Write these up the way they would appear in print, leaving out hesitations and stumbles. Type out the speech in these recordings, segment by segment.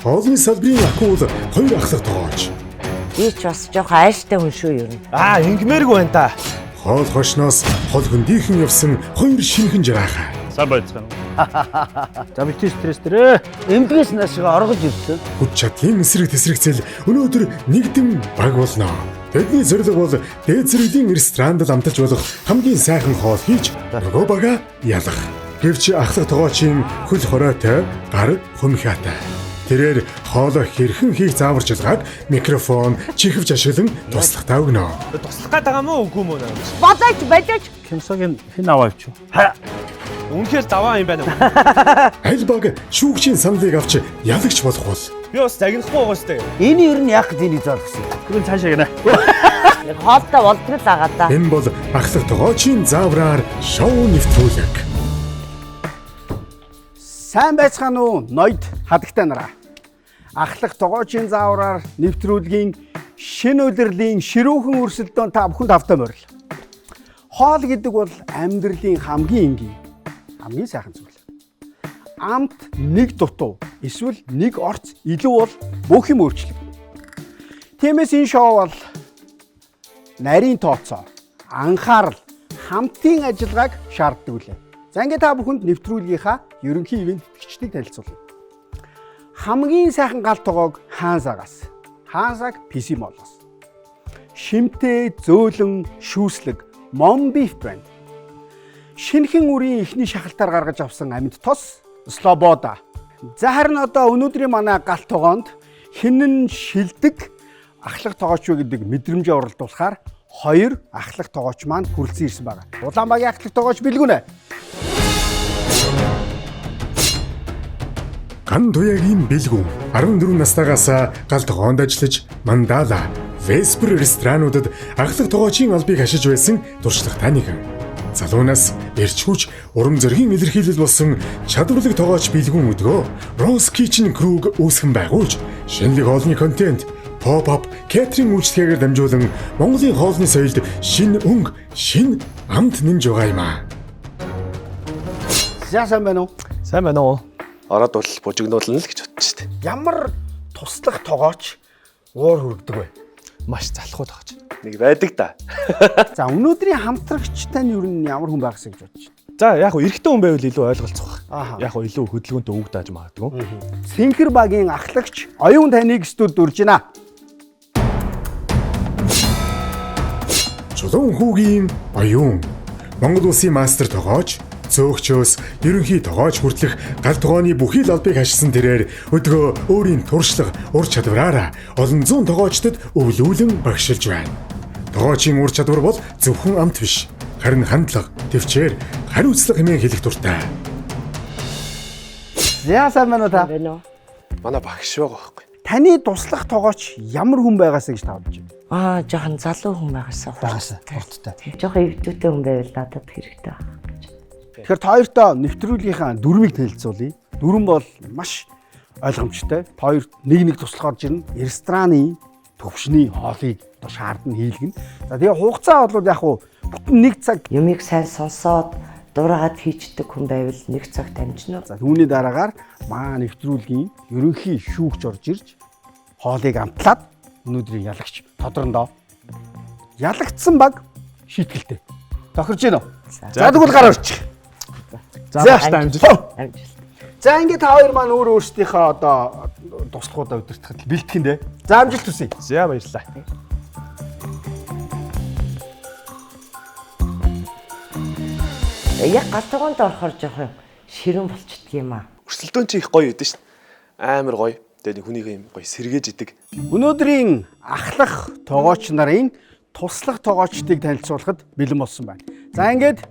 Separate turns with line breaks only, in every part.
Хоолны салбарын акул хоёр ахлах тоогооч.
Би ч бас жоохон айштай хүн шүү юу.
Ингэмээргүй байна та.
Хоол хошноос хол хөндийхэн явсан хоёр шинхэн жирааха.
Сайн байцгаана.
За бити стресстэрээ. Эмбигээс наашгаа оргож ирсэн.
Хүч чадлын эсрэг тесрэгцэл өнөөдөр нэгдэн баг болно. Тэдний зорилго бол дээд зэрэглэлийн ресторанд амталж болох хамгийн сайхан хоол хийж нөгөө бага ялах. Гэвч ахлах тоогоочийн хөл хоройтой, гар хумхаатай. Тэрээр хоолоо хэрхэн хийх заавар жилгааг микрофон чихвж ашиглан туслахтаа өгнө.
Туслах гээд байгаа мó үгүй мөн.
Бодож.
Кимсогийн хэн аваа ивч.
Үнэхээр даваа юм байна уу?
Аль баг шүүгчийн саналыг авч ялагч болох бол
Би бас загнахгүй байгаа сте.
Энэ юу н яг диний зоргсон.
Гүн цаашаа гинэ.
Нэг хоолтой болдгол байгаа да.
энэ бол ахлах тоогоочийн заавраар шоу нэвтрүүлэг.
Сайн байцгаана уу ноёд хадагтай нараа. Ахлах тоогоочийн заавраар нэвтрүүлгийн шинэ удирдлийн ширүүхэн өрсөлдөөн та бүхэнд тавтай морил. Хоол гэдэг бол амьдралын хамгийн энгийн, хамгийн сайхан зүйл. Амт нэг дутуу, эсвэл нэг орц илүү бол бүх юм өөрчлөгдөнө. Тиймээс энэ шоу бол нарийн тооцоо, анхаарал, хамтын ажиллагааг шаарддаг үлээ. За ингээд та бүхэнд нэвтрүүлгийнхаа ерөнхий ивент тэтгэгчдийг танилцуулъя. Хамгийн сайхан гал тоогоог Хаансагаас, Хаансаг PC Mall-оос. Шимтэй, зөөлөн, шүүслэг Mom Beef брэнд. Шинэхэн үрийн эхний шахалтаар гаргаж авсан амьд тос Слобода. За харин одоо өнөөдрийн манай гал тогоонд хинэн шилдэг ахлах тоогооч гэдэг мэдрэмжээ уралдуулахаар хоёр ахлах тоогооч маань хүрэлцэн ирсэн байна. Улаанбаагийн ахлах тоогооч бэлгүнэ.
Ган туяагийн бэлгүүн 14 настайгаас гал тогоонд ажиллаж Мандала, Веспер ресторануудад ахлах тоогоочийн албыг хашиж байсан туршлагатай нэгэн. Залуунаас эрч хүч урам зоригийн илэрхийлэл болсон чадварлаг тоогооч бэлгүүн өдгөө Rose Kitchen Crew үүсгэн байгуулж шинэлэг хоолны контент, pop-up, catering үйлчлэгээр дамжуулан Монголын хоолны соёлд шинэ өнгө, шинэ амт нэмж байгаа юм аа.
Сайн байна уу?
Сайн байна уу? Ороод бол бужигнуулна л гэж бодчих штеп.
Ямар туслах тоогооч уур хүргдэг вэ?
Маш залхуу тоогооч. Нэг байдаг да.
За өнөөдрийн хамтрагчтай нь юу н ямар хүн байгаас гэж бодож байна.
За яг хөө эрэгтэй хүн байвал илүү ойлголцох.
Ааха.
Яг хөө илүү хөдөлгөөнтэй үг дааж магадгүй.
Цэнхэр багийн ахлагч оюун таныг студид урж байна.
Чулуун хүүгийн оюун Монгол улсын мастер тоогооч зөөгчөөс ерөнхий тоогооч хүртэлх гал тогооны бүхий л албыг хашсан тэрээр өдгөө өөрийн туршлага, ур чадвараараа олон зуун тоогоочдод өвлүүлэн багшилж байна. Тоогоочийн ур чадвар бол зөвхөн амт биш, харин хандлага, төвчээр, хариуцлага хэмээн хэлэх дуртай.
За сайн байна уу та?
Манай багш байгаа байхгүй.
Таны туслах тоогооч ямар хүн байгаас гэж та бодож байна?
Жоохон залуу хүн байгаасаа
Хурдтай.
Жоохон эвдүүтэй хүн байвал надад хэрэгтэй байна.
Тэгэхээр та хоёртоо нэвтрүүлгийнхаа дүрмийг танилцуулъя. Дүрм бол маш ойлгомжтой. Та хоёр нэг туслахаар ирнэ. Рестораны төвшний хоолыг одоо шаардна хийлгэн. За тэгээ хугацаа бол яг хуу бүтэн 1 цаг
Юмыг сайн сонсоод дураагаад хийчдэг хүн байвал 1 цагт амжина.
За түүний дараагаар маа нэвтрүүлгийн ерөнхий шүүгч орж ирж хоолыг амтлаад өнөөдрийн ялагч тодорндоо ялагдсан баг шийтгэлтэй. Тохирж гин үү? За тэгвэл гар орчих.
За амжилт.
За ингээд та хоёр маань өөрсдийнхөө одоо туслахуудаа удирдахад бэлтгэн дээ. За амжилт хүсье.
За баярлалаа.
Яг гал тогоонд орохоор жоохон ширүүн болчихдөг юм аа.
Өрсөлдөөн чи их гоё өгдөн шин. Амар гоё. Тэгээ нэг хүнийг юм гоё сэргээж идэг.
Өнөөдрийн ахлах тоогооч нарын туслах тоогоочдыг танилцуулахад бэлэн болсон байна. За ингээд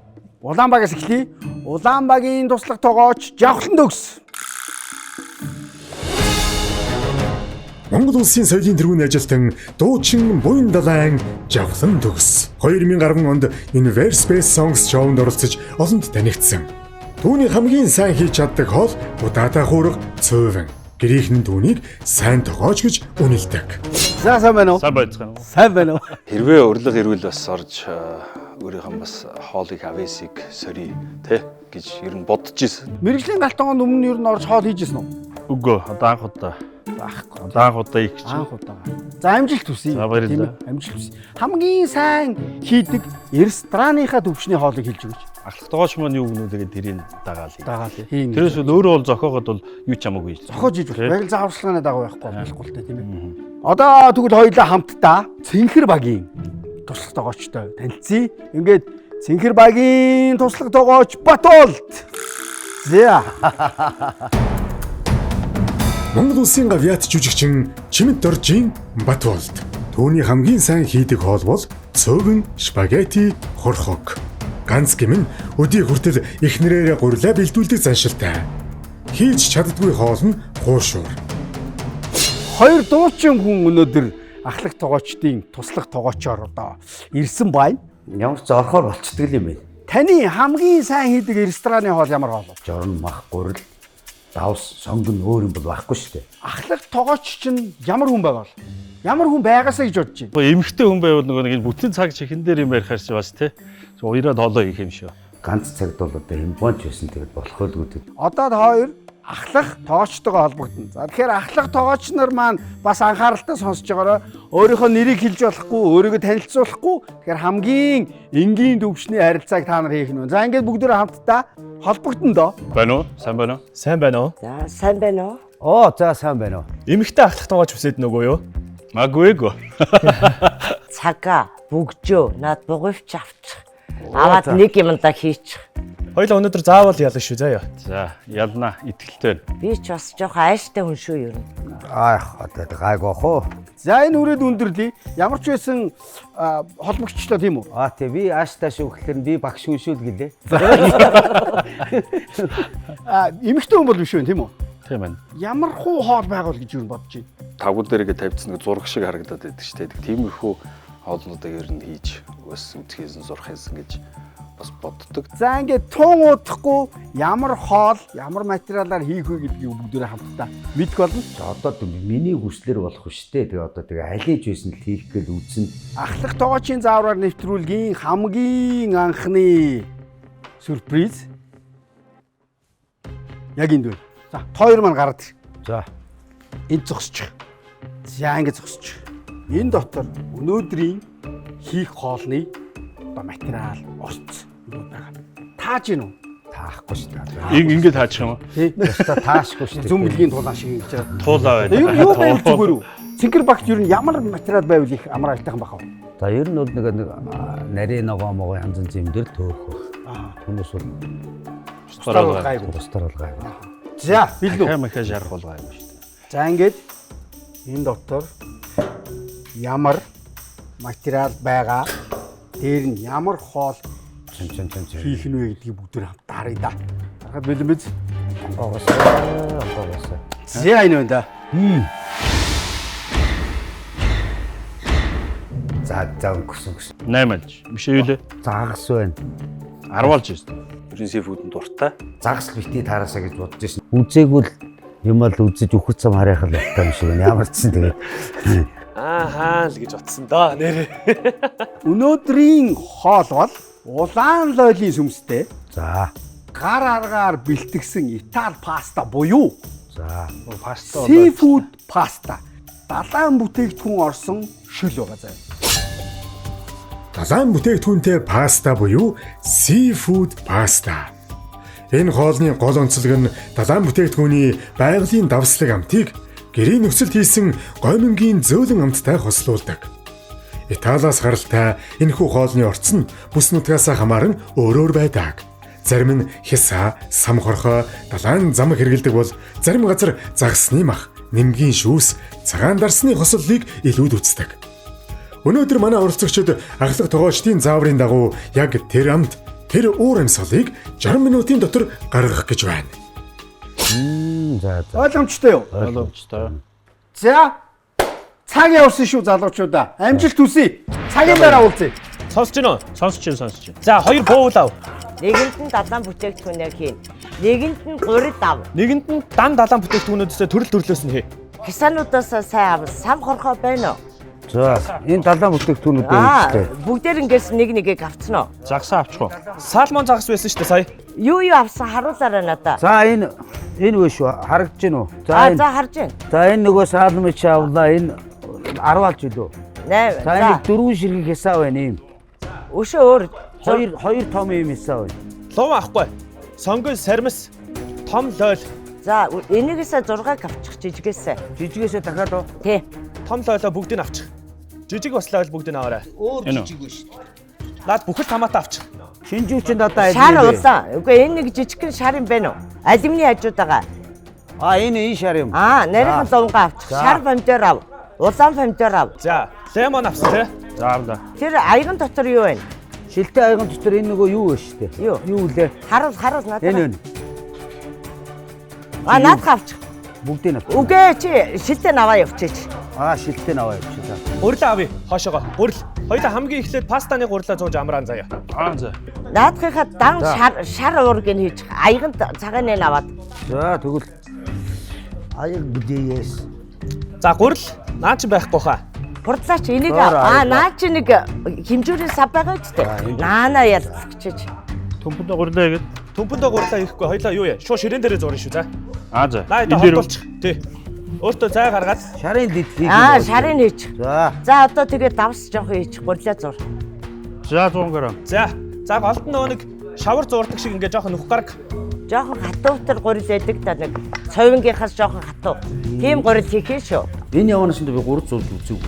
Улаанбаагаас эхлэе. Улаанбаагийн туслах тоогооч Жавхлан төгс.
Монгол улсын соёлын тэргүүний ажилтан дуучин буян далайн Жавхлан төгс 2010 онд Universe Songs Show-нд оролцож олонд танигдсан. Түүний хамгийн сайн хийж чаддаг хоол удаатай хуурга цөөвэн. Гэрийнхэн түүнийг сайн тоогооч гэж үнэлдэг.
За сайн байна уу?
Сайн байцгаана.
Сайн байна уу?
Хэрвээ урилга ирвэл бас орж өөрийнхөө бас хоолыг авэсыг сорий тэ гэж ер нь бодож ирсэн.
Мэргэжлийн галтгоонд өмнө нь ер нь орж хоол хийжсэн үү?
Үгүй одоо анх удаа.
Аахгүй.
Анх удаа их ч.
Анх удаа. За амжилт хүсье.
За, баярлалаа.
Амжилт хүсье. Хамгийн сайн хийдэг рестораныхаа төвчний хоолыг хэлж өгөөч.
Ахлах тоогооч маань юу гэнэ тэгээд тэрийг дагаал.
Дагаал. Хийн.
Тэрээс бол өөрөө бол зохиогод бол юу ч хамаагүй.
Зохиож хийж болох. Барил зааварчилгааны дагуу байхгүй л тийм ээ. Одоо тэгвэл хоёулаа хамтдаа Цэнхэр багийн туслах тоогоочтой танилцъя. Ингээд Цэнхэр багийн туслах тоогооч Батболт. За.
Монгол улсын авиат жүжигчин Чимэд Доржийн Батболт. Түүний хамгийн сайн хийдэг хоол бол цөөгөн спагетти хорхог. Ганц гэмн өдий хүртэл эхнэрээрээ гурилаа бэлдүүлдэг заншилтай. Хийж чаддгүй хоол нь хуушуур.
Хоёр дуучин хүн өнөөдөр ахлах тоогоочдын туслах тоогоочоор одоо ирсэн байна.
Ямар ч орхоор болцдог юм бэ?
Таны хамгийн сайн хийдэг рестораны хоол ямар хоол вэ?
Жорн мах гурил давс сонгон өөр юм бол байхгүй шүү дээ.
Ахлах тоогооч чинь ямар хүн байвал? Ямар хүн байгаасаа гэж бодож байна.
Эмэгтэй хүн байвал нөгөө нэг бүтэн цаг чихэн дээр юм ярихаар чи бас те. Уяраад хоолоо их юм шүү.
Ганц цагт бол одоо хэмбонч байсан тэгээд болохгүй гэдэг.
Одоо та хоёр ахлах тоогоочтойгоо холбогдно. За тэгэхээр ахлах тоогооч нар маань бас анхааралтай сонсож байгаараа өөрийнхөө нэрийг хэлж болохгүй, өөрийгөө танилцуулахгүй. Тэгэхээр хамгийн энгийн төвчний харилцааг та нар хийх нь. За ингээд бүгдөө хамтдаа холбогдно доо.
Байна уу? Сайн байна уу?
Сайн байна уу?
За сайн байна уу?
Оо за сайн байна уу.
Эмэгтэй ахлах тоогооч хүсээд нөгөө юу?
Магвэго.
Цагаа бүгжөө над бугавч авчих. Аваад нэг юмдаа хийчих.
Хоёлаа өнөөдөр заавал ялах шүү заяа.
За, ялна. Итгэлтэй байна.
Би ч бас жоохон айштай хүн шүү ер нь.
Аах одоо гайгүй хоо.
За энэ үрээд өндөрлөе. Ямар ч байсан холбогчтой тийм үү?
Тий би ааштай шүү гэхэлэр би багш хүн шүү л гэлээ.
Эмэгтэй хүн бол биш үү тийм үү?
Тийм байна.
Ямар хуу хоол байгуул гэж юу бодож байна?
Тавгууд дээрээ тавьчихсан нэг зураг шиг харагдаад байдаг шүү дээ. Тиймэрхүү хоолнуудыг ер нь хийж бас үзхийсэн зурх хийсэн гэж бас боддог.
За ингээд туун удахгүй ямар хоол, ямар материалаар хийх вэ гэдгийг бүгдээрээ хамтдаа мэдэх болно.
Одоо миний хүслэр болох шүү дээ. Тэгээ одоо тэгээ алиж байсан л хийх гээл үзнэ.
Ахлах тоогоочийн заавраар нэвтрүүлгийн хамгийн анхны сюрприз яг энд байна. За, хоёр маань гараад ир.
За
Энд зогсчих. За ингэ зогсчих. Энэ дотор өнөөдрийн хийх хоолны одоо материал, орц юу байгаа. Тааж гин үү?
таахгүй шүү дээ.
Ингээд таачих юм уу?
Өстө
Таашгүй шүү дээ.
Зүм билгийн тулаан шиг ингэж байгаа.
Туулаа байна.
Юу байв зүгээр үү? Цэнхэр багт ер нь ямар материал байвал их амар альтайхан бах вэ?
За ер нь бол нэг нарийн ногоо могоо янз янз юм дээр төөх. Хүмүүс бол
Бустараа гайгүй.
бустар бол гайгүй.
За, билүү.
Махаа шарах болгоо юм шүү дээ.
За ингээд энэ дотор ямар материал байгаа, дээр нь ямар хоол
Чим
хийх нь вэ гэдгийг бүгдээр хамт харъя да. Харахад бэлэн биз?
онгоогоосоо.
За энэ байна да.
За өнгөрсөн.
8 алж. Биш үү лээ?
Загас байна.
10 болж шүү.
Ерөн сифудын дуртай.
Загас л битгий таараасаа гэж бодож байсан. Үзээгүй л юм л үзэж үхэж цам харайхал болтой юм шиг байна. Ямар ч юм тэгээд
Ахаа л гэж утсан доо нэрээ.
Өнөөдрийн хоол бол улаан лойлын сүмстэй
за
гар аргаар бэлтгэсэн Итали паста буюу
за
Паста
seafood pasta. Далайн бүтээгдэхүүн орсон шил байгаа заа.
Далайн бүтээгдэхүүнтэй паста буюу seafood pasta. Энэ хоолны гол онцлог нь далайн бүтээгдэхүүний байгалийн давслаг амтыг гэрийн нөхцөлд хийсэн гомингийн зөөлөн амттай хослуулдаг. Италиас гаралтай энэхүү хоолны орц нь бүс нутгаас хамааран өөрөөр байдаг. Зарим нь хясаа, самхорхоо, далайн зам хэрэгэлдэг бол зарим газар загсны мах, нэмгийн шүүс, цагаан дарсны хослолыг илүүд үздэг. Өнөөдөр манай оролцогчид ахлах тоогоочдын зааврын дагуу яг тэр амт, тэр уур амьсгалыг 60 минутын дотор гаргах гэж байна.
за
Ойлгомжтой юу?
боломжтой.
За цаг явсан шүү залуучуудаа. Амжилт хүсье. Цагийн дараа уулзъя.
Сонсож гинөө?
Сонсож чинь.
За хоёр буул ав.
Нэгэнд нь далайн бүтээгдэхүүнээр хийн. Нэгэнд нь гурил ав.
Нэгэнд нь дан далайн бүтээгдэхүүнүүдээс төрөл төрлөөс нь хий.
Хисаануудаас сайн ав. Сам хорхоо байна уу?
За энэ далайн бүтээгдэхүүнүүд байна шүү дээ.
бүгдээр ингээс нэг нэгийг авцсан уу?
Загсаа авчих уу?
Салмон загас байсан шүү дээ сая.
Юу авсан харуулаарай надаа.
За энэ вэ шүү. Харагдаж байна уу?
За харж байна.
За энэ нөгөө салмич авлаа. Энэ 10 алж илүү.
8.
За энэ 4 ширхэг хясаа байна юм.
Өшөө өөр.
Хоёр том юм хясаа байна.
Лов авахгүй. Сонгон сармис том лойл.
За энийгээсээ 6-г авчих жижигээсээ.
Жижигээсээ дахиад уу?
Тий.
Том лойлоо бүгдийг авчих. Жижиг бас лойл бүгдийг аваарай.
Өөр
Энэ үү?
жижиг байна шүү дээ.
Наад бүхэл тамаатай авчих.
Шинжүүчэнд одоо
Шар улаан. Үгүй энэ нэг жижигхэн шар юм байна уу? Алюминий хажууд байгаа.
Энэ шар юм.
Нарийнхан лувгаа авчих.
За.
Шар помидор ав. Улаан помидор ав.
За, лемон авсан тий.
За авлаа.
Тэр аяган дотор юу байна?
Шилтэй аяган дотор энэ нөгөө юу вэ шүү дээ?
Юу?
Юу лээ?
Харуул надад.
Энэ.
Надад авчих.
Бүгдийг авчих.
Үгүй чи шилтээ наваа явчихаач.
Шилтэй наваа явчих.
Гурилаа авъя. Хоошоогоо. Гурил. Хоёулаа хамгийн эхлээд пастаны гурилаа зууж амраан заяа.
За.
Наадхынхаа дан шар уурыг нь хийж аяганд цагаан нэ аваад.
За тэгвэл аяг бүдээс.
За гурил наа чи байхгүй хаа.
Хурдлаач энийг
Зөөр
наа чи нэг хэмжүүрийн сав байгаа ч гэдэг. Наана ялцчихэж.
Төмпөндө гурлаа гээд.
Төмпөндөө гурилаа ирэхгүй. Хоёулаа юу яа? Шуу ширээн дээрээ зурна шүү за.
За.
Наа
Энэ
энэ
дээр
холдуулчих. Тий. Өөртөө зай гаргаад
Шарын дэд хийх.
Шарын хийж.
За.
За одоо тэгээд давс жоох хийчих. Гурлаа зур.
За 100 г.
За голд нөгөө нэг шавар зуурдаг шиг ингээ жоохон нүх гараг.
Жохон хатуутар гурил байдаг та нэг цовингийнхаас жохон хатуу. Тийм гурил хийхээ шүү.
Энэ яваанаас нь би 300 үзв.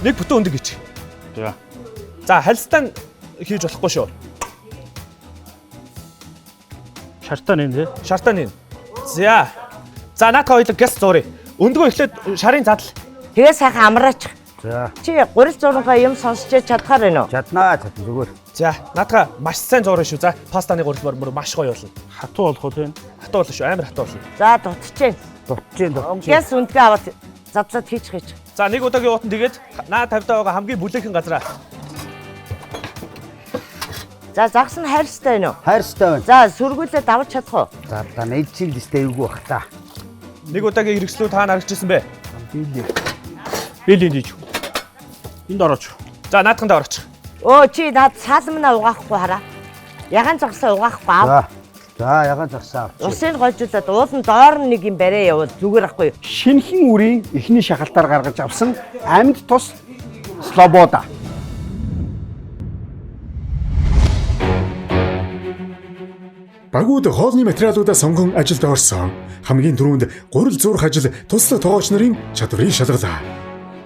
Нэг бүтэн өндөг ич.
За.
За хальстан хийж болохгүй шүү.
Шартаа нэн тий.
Шартаа нэ. За наатаа хоёул гэс зуурыг. Өндгөө эхлээд шарын задал.
Тэгээ сайхан амраач.
За.
Чи гурил зургаа юм сонсч чадхаар байна уу?
Чаднаа зүгээр.
За наатаа маш сайн зуурна шүү. За пастаны гурил мөр маш гоё болно.
Хатуу болох уу тий.
Хатуу болно шүү. Амар хатуу болно.
За дутчихээн.
Дутчихээн.
Гэс үндгээ аваад задлаад хийчих.
За нэг удаагийн уутан тэгээд наа 50 таа байгаа хамгийн бүлэхэн газараа.
За загс нь хайрстай байна уу?
Хайрстай байна.
За сүргүүлээ давж чадах уу?
За нэг чин дэстэй эвгүй бах та.
Нэг удаагийн хэрэгслүү та нарагчсан бэ.
Бэлэн диж. Энд орооч.
За наатхандаа орооч.
Чи над салмнаа угаахгүй хараа. Ягаан загсаа угаахгүй ав.
За ягаан загсаа авчих.
Усыг гойжуулаад уулын доор нь нэг юм барэ явуул зүгээр ахгүй юу?
Шинхэн үрийн эхний шахалтаар гаргаж авсан амьд тус слобода.
Багууд хоолны материалуудаа сонгон ажилд орсон. Хамгийн түрүүнд гурил зурх ажил туслах тоогооч нарын чадварыг шалгалаа.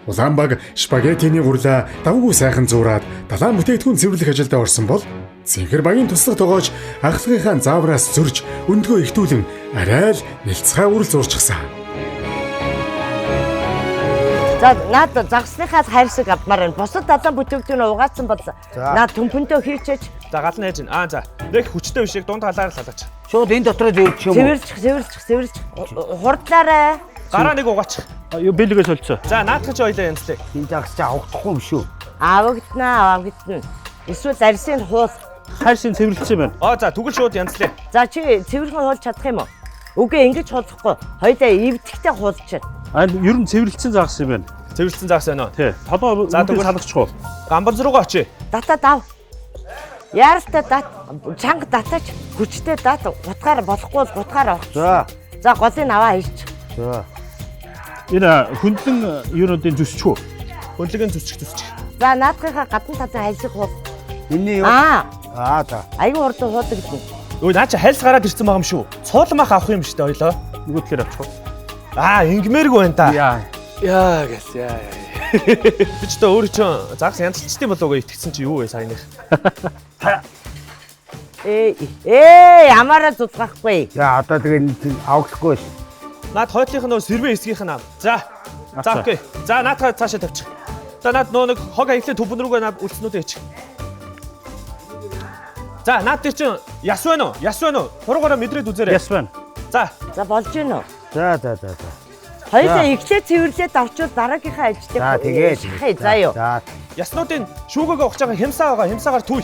Улаан баг спагеттины гурлаа давгүй сайхан зуураад далайн бүтээгдэхүүн цэвэрлэх ажилд орсон бол цэнхэр багийн туслах тоогооч ахлагынхаа заавраас зөрж өндгөө ихтүүлэн арай л нэлцгай гурил зурчихсан.
За наад загсныхаас хайрсаг авмаар байна. Бусад далайн бүтээгдэхүүн угаацсан бол наад төмпөнтөө хийчээч.
За гал нь хайж байна. За нэг хүчтэй биш яг дунд талаар л халаач.
Шууд энэ дотроо зөрчих юм уу?
Цэвэрлж. Хурдлаарай.
Гараа нэг угаач.
Юу бэлгээ солилцоо.
За наатах чи хоёлаа янзлаа.
Энэ загс чи авахгүй юм шүү.
Авагдана. Эсвэл арсын хуул.
Хайрсын цэвэрлэгчсэн байна.
За тэгвэл шууд янзлаа.
За чи цэвэрлэн хуулж чадах юм уу? Үгүй ингэж хуулахгүй. Хоёлаа эвдэхтэй хуулчаад.
Ер нь цэвэрлэгчсэн загс юм байна.
Цэвэрлсэн загс байна уу?
Тий. Толгой
За тэгвэл
салгачих уу?
гамбар руугаа очие.
Датаа дав. Яаралтай дат. Чанга датаач. Хүчтэй дат. Гутгаар болохгүй бол гутгаар авах. За голыг аваа хийчих.
За.
Энэ хөндлөн юунуудын зүсчих үү?
Хөндлөгийн зүсчих.
За наадхынхаа гадна талын хайлсыг хуул.
Энийн юу? За.
Аюу хурдан хуудаг гэдэг.
Өө наа чи хайлс гараад ирсэн байгаа юм шүү. Цуулмах авах юм шүү дээ хоёлоо.
Нөгөө талаар авчих уу?
Ингмээргүй байна та.
Яа.
Гэс яа. Би ч та өөрөө ч загс янзлчдсан болов уу итгэсэн чи юу вэ саяных.
Ямаараа зузгаахгүй.
За одоо тэгээ авахгүй ш.
Наад хойтлынх нь сэрвэ эсгийнх нь ав. За окей. За наатаа цаашаа тавьчих. За наад нөө нэг хог аяглаа төбөн рүүгээ наад үлдснүүдээ ич. За наад дээр чин яс байна уу? Яс байна уу? Хуруугаараа мэдрээд үзээрэй.
Яс байна.
За болж гин үү?
За.
Хоёулаа ихлээ цэвэрлээд авчвал дараагийнхаа ажилтыг.
За тэгээд.
За юу.
За.
Яснуудын шүүгөөгөө ухаж байгаа хямсаа байгаа. Хямсаагаар түүй.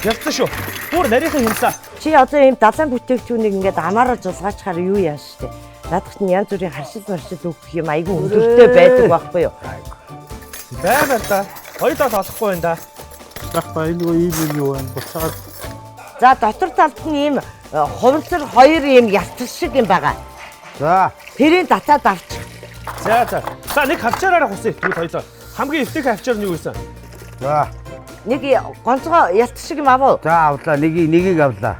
Явцсан шүү. Бүр нарийнхан хямсаа.
Чи одоо ийм далайн бүтээгдэхүүнийг ингээд амаараа зулгаачаар юу яаш штэ. Надад нь янз бүрийн харшил өгөх юм айгүй өндөртэй байдаг байхгүй юу?
Баймаар да. Хоёулаа олохгүй байна да.
Багтаа энэ ийм юу байна? Буцаад
За дотор талд нь ийм хувцар хоёр ийм ялцал шиг юм байгаа.
За.
Тэрийг татаад авчих.
За. За нэг хавчаараа хусъя. Тэгвэл хоёулаа. Хамгийн эвтэг хавчаар нь юу гэсэн?
За.
Нэг гонцгой ялцал шиг юм авав.
За авлаа нэгийг авлаа.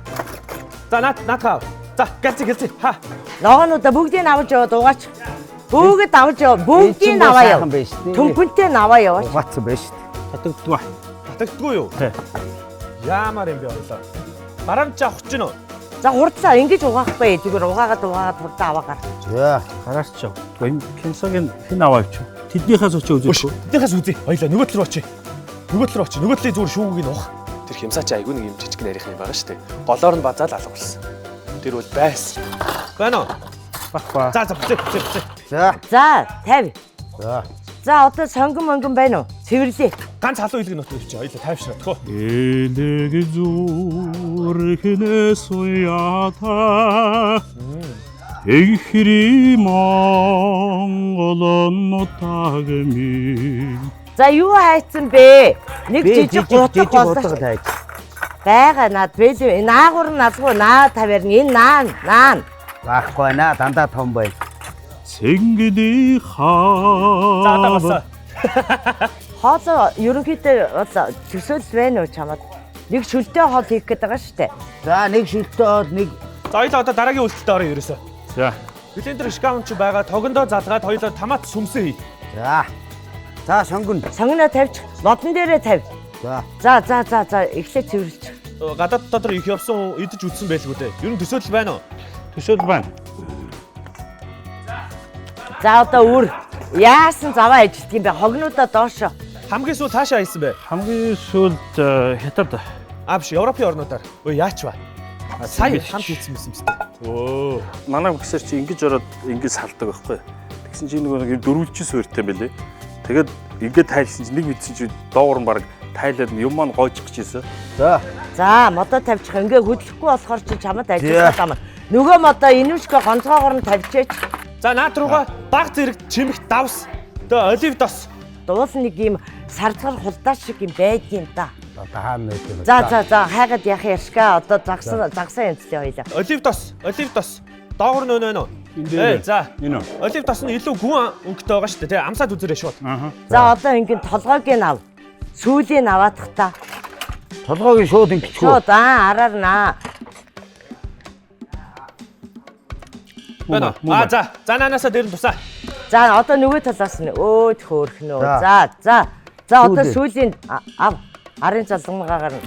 За наатаа. За гэлцээ. Ха.
Ногоонуудаа бүгдийг авч яваад угаач. Бүгд авч яв. Бүгдийг аваа яв. Төмпөнтэй аваа яваач.
Угаацсан байж шүү
татагддгаа.
Татагддгүй юу?
Тий.
Яамаар юм бэ хоёулаа. Барамж авах гэж байна уу?
За хурцаа ингэж угаахгүй. Зүгээр угаагаад хурцаа аваа гар.
За.
Гараач чав. Энэ кенсогийн хэн аваа ич. Тэднийхээс очиж үзээгүй.
Тэднийхээс үзье. Хоёулаа нөгөө талруу очие. Нөгөө талыг зүгээр шүүгийг нь уух.
Тэр хямсаач айгүй нэг юм жижиг нарийнх юм байгаа шүү дээ. Голоор нь базаал алга болсон. Тэр бол байсан.
Байна уу?
Багбаа.
За бүцээ.
За.
За 50.
За.
За одоо сонгон байна уу? Цэвэрлээ.
Ганц халуун илэг нот өгч. Хоёулаа тайвшраа тхөө.
Элэг зүрхнээс уята. Эхри Монголон нутагми.
За юу хайцсан бэ? Нэг жижиг гутаг
тайж.
байгаа над бэлээ. Наагур нь азгүй наа тавиар энэ наан.
Баггүй наа дандаа том бай.
Цэнгэли хаа.
За тагасаа.
Хоол ерөнхийдөө төсөөл байна уу чамд? Нэг шүлтэй хоол хийх гээд байгаа шүү дээ.
За нэг шилтээ хоол нэг.
За хоёулаа одоо дараагийн үйлдэлтэй орё ерөөсөө.
За.
Блендер шкаунч байгаа тогондоо залгаад хоёулаа томат сүмсээ хий.
За. За сонгон.
Сонгоноо тавьчих. Модон дээрээ тавь.
За.
За эхлээ цэвэрлж.
Гадаад дотор их явсан идэж үтсэн байлгүй дээ. Ер нь төсөөлөл байна уу?
Төсөөл байна.
За одоо үр. Яасан заваа ажилт юм бэ? Хогнуудаа доошо.
Хамгийн сүүл таашаа хийсэн бэ?
Хамгийн сүүлд хятад.
Биш Европын орнуудаар. Өө яач ба? Сая хамт хийсэн юм тест. Өө.
Манай гисэр чи ингэж ороод ингэж салдаг байхгүй. Тэгсэн чи нэг дөрвөлжин суурьтай байлээ. Тэгээд ингээд тайлсан чи нэг мэдсэн чи доогор нь баг тайлаад юм маань гоожих гэжсэн.
За модоо тавьчих. Ингээ хөдлөхгүй болохоор чи чамд ажиллах юм. Нөгөө модоо инүүшгэ гонцгоогоор нь тавьчаач.
За наад руугаа баг зэрэг чимэх давс. Тэгээ олив дос.
Дуус нэг юм сарцгар хулдаач шиг юм байдгийн да.
Одоо хаана байт юм бэ?
За хайгаад яах яшка одоо загсан янзтай хоёлаа.
Олив дос. Доогор нь өнөө нөө. За.
Энэ үү?
Олив дос нь илүү гүн өнгөтэй байгаа шүү дээ. Тэгээ амсаад үзээрэй шууд.
За одоо ингээд толгойг нь ав. Сүүлийн аваадах та.
Толгойг шууд ингэчихв.
Шууд араар наа.
Байна. За наанасаа дээр нь тусаа.
За одоо нөгөө талаас нь өөд хөөрхнөө. За одоо сүүлийн ав. Арын залгамгаагаар нь.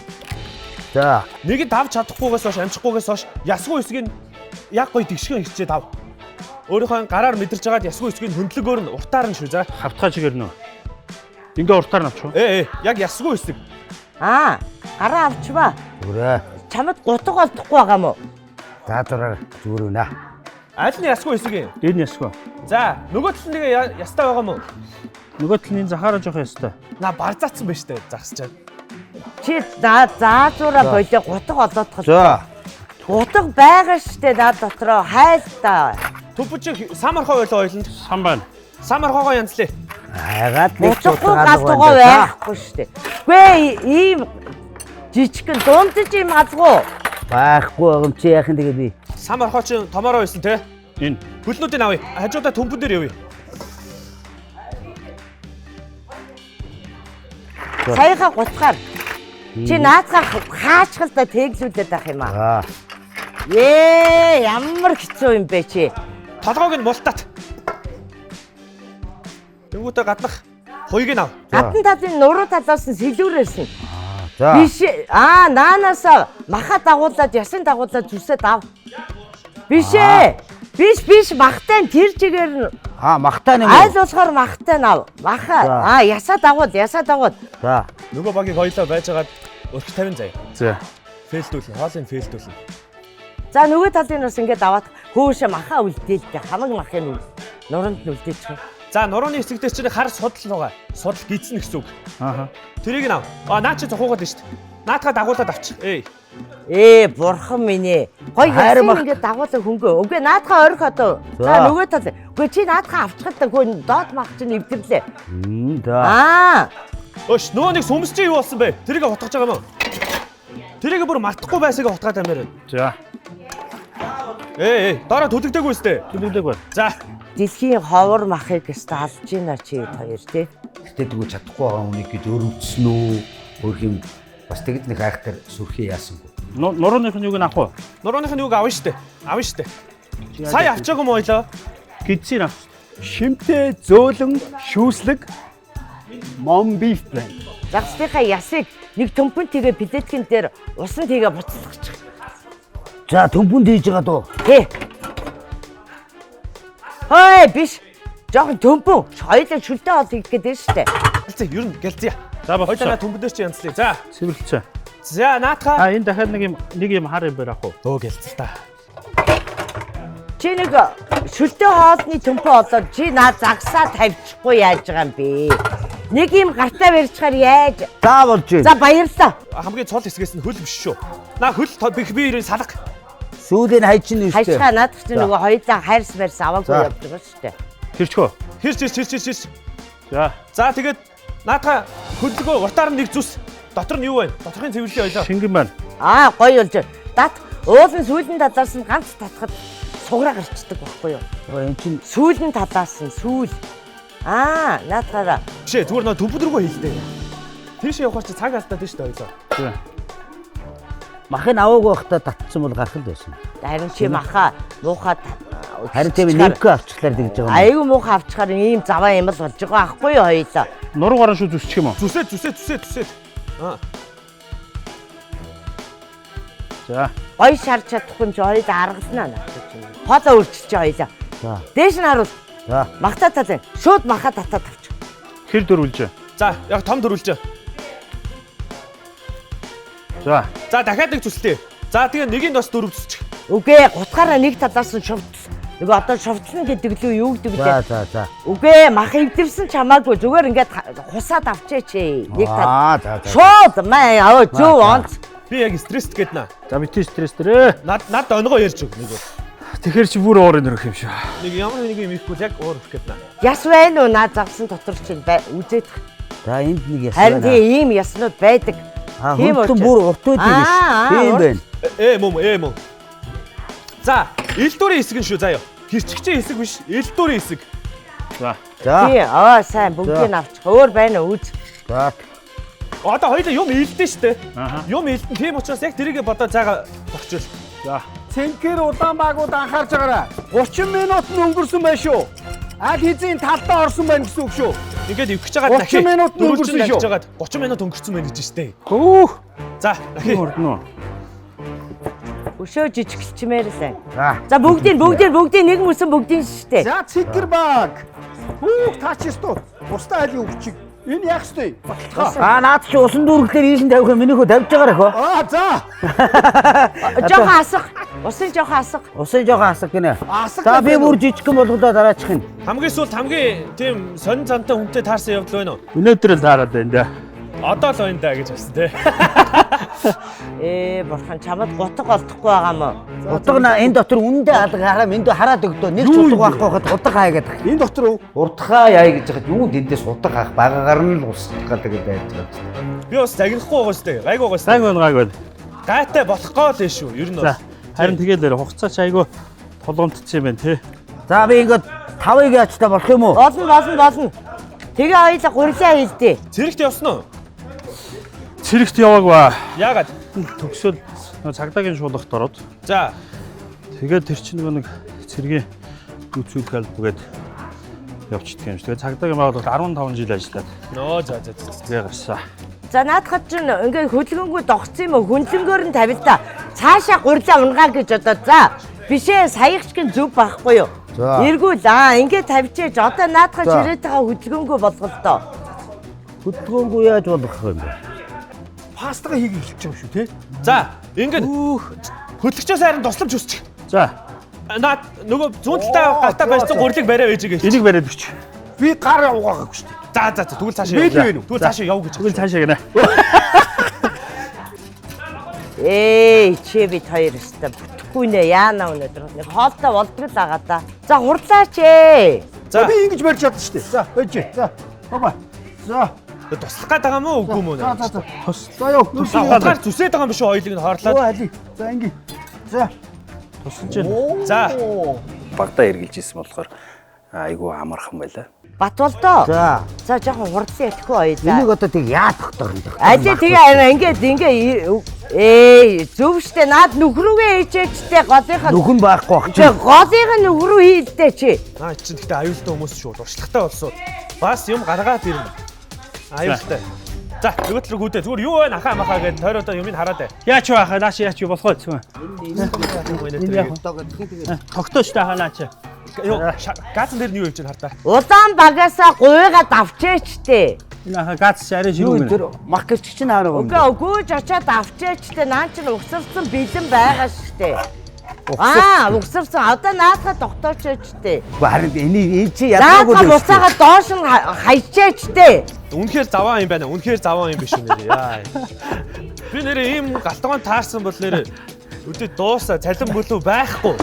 За.
Нэг нь давж чадахгүйгээс хойш амжихгүйгээс хойш ясгүй эсгийг яг гоё тэгшгэн ирчээд ав. Өөрийнхөө гараар мэдэрч байгаад ясгүй эсгийг хөндлөгөөр нь уртаар нь шүү за.
Хавтгай чигээр нөө. Ингээ уртаар нь авчих.
Яг ясгүй эсэг.
Гараа авчваа.
Зүрэ.
Чамд гутаг олдохгүй байгаа мó?
За дураар зүгээр үнэ.
Аль нь ясгүй эсэг юм?
Энэ ясгүй.
За нөгөө тал нэг ястай байгаа мó?
Нөгөө талын захаараа жоох ястай.
На барзаацсан байж тээ загсчаад.
Чи заазуура болоо гутаг олоодох.
За.
Гутаг байгаа штэ над дотроо хайл та.
Төпөч самархоо ойлоо ойлонд.
Сан байна.
Самархоогоо янзлээ.
Айгаад нэг
Гутаггүй галтгаа байхгүй штэ. Гүй ийм жижигхэн дундаж юм азгуу.
Байхгүй юм чи яах юм тэгээ би.
Самархоо чи томороо байсан те.
Энэ.
Хөлнүүдийг авъя. Хажуудаа төмпөн дээр явъя.
Саяха гутгаар. Чи наацгаа хаачхал та тэглүүлээд байх юм аа. Ямар хэцүү юм бэ чи?
Толгойг нь мултаат. Тэнгүүтээ гаднах хуйг нь ав.
Гадна талын нуруу талаас нь сэлүүрээс нь.
За.
Биш наанаасаа маха дагуулад ясын дагуулад зүсээд ав. Биш махтай тэр чигээр нь.
Махтай юм.
Айл болохоор махтай нь ав. Маха ясаа дагуул.
За.
Нөгөө багийг хоёлоо байжгаад өрх 50 заяа.
За.
Фейлдүүлнэ. Хоолыг фейлдүүлнэ.
За нөгөө талын бас ингээд аваад хөөшө маха үлдээл дээ. Хамаг махын нуранд нь үлдээчих.
За нурууны хэсэг дээр чинь хар судал байгаа. Судал гидсэн гэсэн үг.
Ааха.
Тэрийг нав. Наа чи зохиогоод нь шүү дээ. Наатаа дагуулад авчих.
Бурхан минь ээ. Гоё ясан ингээд дагуулаа хөнгөө. Үгүй наатаа орих одоо. За нөгөө тал. Үгүй чи наатаа авчихад хөө доод мах чинь эвдэрлээ.
За.
Өш нөгөө нэг сүмс чи юу болсон бэ? Тэрийг утгаж байгаа юм уу? Тэрийг бүр мартахгүй байсаага утгаад амаар байна.
За.
Дараа төлөгдөөгүй үстэй.
Төлөвлөг байна.
За.
Дэлхийн ховор махыг өстө алж гинэ чи хоёр тий.
Гэтэ тэгвэл чадахгүй байгаа хүнийг гэж өрөвдсөн үү? Өөр юм бас тэгж нэг айхтар сүрхий яасангүй.
Нурууных нь юуг нь авах уу?
Нурууных нь юуг авна штэ. Авна штэ. Сая авчаагүй юм ойлоо.
Гидсийн авах.
Шимтэй зөөлөн шүүслэг мом биф байна.
Загсныхаа ясыг нэг төмпөн тэгээ пилеткин дээр усан тэгээ буцалгачих.
За төмпөнд хийж байгаа дөө.
Тий. Хөөе биш. Жохон төмпөн. Хоёулаа шүлтэй хоол хийх гэдэг штэ.
Гэлцээ ер нь гэлцээ.
За болчихсон.
Хоёулаа төмпөдөөс чи янзлаа. За.
Цэвэрлэчээ.
За наатаа.
Энэ дахиад нэг юм хар юм барих уу?
Гэлцээ та.
Чи нэг шүлтэй хоолны төмпөө олоод чи наа загсаа тавьчихгүй яаж байгаа юм бэ? Нэг юм гартаа барьчихаар яаж?
За болж байна.
За баярлалаа.
Хамгийн цол хэсгээс нь хөл биш шүү. Наа хөл бих биерийн салга.
Сүүлийг хайчин нь үстэй.
Хашгаа наадах чинь нөгөө хоёулаа хайрс барьс аваагүй явж байгаа шүү дээ.
Хэрчхөө.
Хэрч.
За.
За тэгээд наатаа хөлгөө уртаар нь нэг зүс. Дотор нь юу вэ? Доторхын цэвэрлэлийн ойлоо.
Шингэн байна.
Гоё болж байна. Дат уулын сүүлэн талаас нь ганц татхад сугараа гарчдаг байхгүй юу?
Энэ чинь
Сүүлэн талаас нь сүүл. Наатаараа.
Бишээ зүгээр нөө төмпөд рүүгээ хийлдэ. Тийш явахаар чи цаг алдаад шүү дээ ойлоо.
За.
махын аваагүй байхдаа татсан бол гарах л байсан.
Харин чи маха муухай
Харин тийм нэмгээ авчихлаар тэгж байгаа юм.
Айгу муухай авчихаар ийм заваа юм л болж байгаа аахгүй юу хоёлаа.
Нуруу гарan шүү зүсчих юм уу?
Зүсээд.
За.
Гой шарж чадахгүй юм чи хоёлаа аргаснаа надад чинь. Хоолоо өрчилж хоёлаа.
За.
Дээш нь харуул.
За.
Махтаа талаа. Шууд маха татаад авчих.
Хэр дөрвөлж.
За яг том дөрвөлж.
За.
За дахиад нэг зүсэлтэй. За тэгээ нэгийг бас дөрөв зүсчих.
Үгүй гутгаараа нэг талаас нь шовтс. Нөгөө одоо шовтсон гэдэг лүү юу гэдэг вэ?
За.
Үгүй мах ивдэрсэн ч хамаагүй зүгээр ингээд хусаад авчаач. Нэг тал.
За.
Шууд маа зөв онц.
Би яг стресст гээд наа.
За битээ стресс дээрээ.
Над онгоо ярьж өг нэг.
Тэгэхэр чи бүр уурын өрөх юм шүү.
Нэг ямар нэг юм ихгүй яг уур өгөх гээд наа.
Яс байна уу наад загсан дотор чинь үзээд.
За энд нэг яс
Харин тийм ийм яснууд байдаг.
Хөлтөн бүр урт байдаг биш. Тийм байна.
Мөн. За, элдүүрийн хэсэг нь шүү заяа. Хэрчгчийн хэсэг биш, элдүүрийн хэсэг.
За.
Тий, сайн бүгдийг авчих. Өөр байна уу? Үз.
За.
Одоо хоёул юм илдэн штэ.
Аха.
Юм илдэн тийм учраас яг тэрийг бодоо цаага багчвал.
За.
Цэнхэр Улаанбаагууд анхаарч байгаарай. 30 минут нь өнгөрсөн байна шүү. Аль хэзээ талдаа орсон байна гэсэн үг шүү.
Ингээд өвчих жагаад
30 минут нь өнгөрсөн шүү.
30 минут өнгөрсөн байна гэж штэ.
Хөөх.
За,
Хурдноо.
Өшөө жижигчмээр сайн.
За.
За бүгдийг нэг мөсөн бүгдийн штэ.
За Цэнхэр баг. Таачистуу. Устаа айлын өвчиг. Энэ яах вэ?
Наад чи усан дүүргэлээр ийшин тавих юм минийхөө тавьж байгаарай хөө.
За.
Жохон асах. Усын жохон асах.
Усан жоохон асах гинэ.
Асах
За би бүр жижигхэн болгодоо дараачих юм.
хамгийн сүүлд хамгийн тийм сонин зантай хүнтэй таарсан явдал байна уу?
Өнөөдөр л таарад байна да.
Одоо л байна да гэж хэлсэн те.
Бурхан чамд гутг олдохгүй байгаа мó.
Утга энэ дотор үнэндээ алга хараа минь хараад өгдөө нэг ч утга байхгүй хад утга хаа гэдэг.
Энэ дотор уу?
Урдхаа яа гэж хад юу дэндээс утга хаах багагаар нь л усах гэдэг байж байгаа.
Би бас загнахгүй байгаа штэ. Гайг байгаа штэ.
Цаг байна.
Гайтай болохгүй л шүү. Ер нь
За.
бас.
Харин тэгээл хугацаа ч айгүй толгомдсон юм байна те.
За би ингээд 5-ыг яачтай болох юм уу?
Болно. Тэгээ хоёлаа гурилаа хийлдээ.
Цэрэгт явсан уу?
Цэрэгт яваагүй.
Яагаад?
Төгсөөл цагдаагийн шуулгахт ороод.
За.
Тэгээд тэр чинь нэг цэргийн гүйцэтгэх албагээд явчихдаг юм шиг. Тэгээд цагдаагийн байгууллагад 15 жил ажиллаад.
Нөө за.
Тэгээ гарсан.
За наадхад чинь ингээд хөдөлгөөнгөө догцсон юм уу? Хүнлэнгөөр нь тавил та. Цаашаа гурилаа унгаа гэж одоо за. Бишээ саягч гин зүв байхгүй юу?
За.
Эргүүл ингээд тавьчээж одоо наадхад чирээд байгаа хөдөлгөөнгөө болголтоо.
Хөдөлгөөнгөө яаж болох юм бэ?
Пастага хийх эхэлж байгаа шүү, тий?
За. Ингээд хөдөлгчөөс харин тусламж хүсчих.
За.
Наад нөгөө зүүн талдаа гартаа барьсан гурлыг бариа байж гэж.
Энийг бариад өгч.
Би гар угаагаагүй шүү дээ.
За тэгвэл цаашаа
Бид
яв.
вэ нү?
Тэгвэл цаашаа яв гэж.
Тэгвэл цаашаа гинэ.
Чи бид хоёр өстө бүтэхгүй нэ яана өнөдөр нэг хоолтой болдог л байгаа да. За хурлаач ээ.
За би ингэж барьж чадсан шүү дээ. За байж. За. Баба. За.
Туслах гээд байгаа мó үгүй мó нэ.
За. За ёо.
Утгаар зүсээд байгаа юм биш үү хоёулыг нь хоорлоод.
Али. За ингэ. За.
Тусалж байна.
За.
Багтаа эргэлж исэн болохоор айгүй амархан байлаа.
Батволдоо.
За.
За жоохон хурдлын итгэхгүй гоё.
Энийг одоо тэг яадах дөрөндөө.
Ажи тэгээ ингээд зөв штэ наад нөхрүүгээ ээжээчтэй голынхаа
Нүхэн байхгүй бах чи.
голынх нь нөхрүү хийлдэ чи.
Чинь гэхдээ аюултай хүмүүс шүү. Уршлагтай болсон. Бас юм гаргаад ирнэ. Аюултай. За нөгөө талруу гүдээ зүгээр юу вэ ахаа махаа гэж тойроо юмыг хараад бай.
Яач вэ хаа нааш яач юу болох вэ? Тогтоо штэ хаа наач.
Газан дээр нь юу явж байна хардаа.
Улаан багасаа гуйгаад авчээчтэй.
Энэ хаа гац арай
Юу
ширүүг
тэр мах гэж чинь хараа юм.
Үгүй гүйж очиад авчээчтэй. Наа чинь угсарсан бэлэн байгаа штэ. Угсарсан. Одоо наадхаа тогтоочээчтэй.
Харин энэ чи
Наадхаа
ядаагүй.
буцаага доош нь хайчээчтэй.
Үнэхээр заваа юм байна. Үнэхээр заваа юм биш үү нэр. Яа. Би нэр ийм галтгоон таарсан бол нэр өдөө дуусаа цалин бүлүү байхгүй.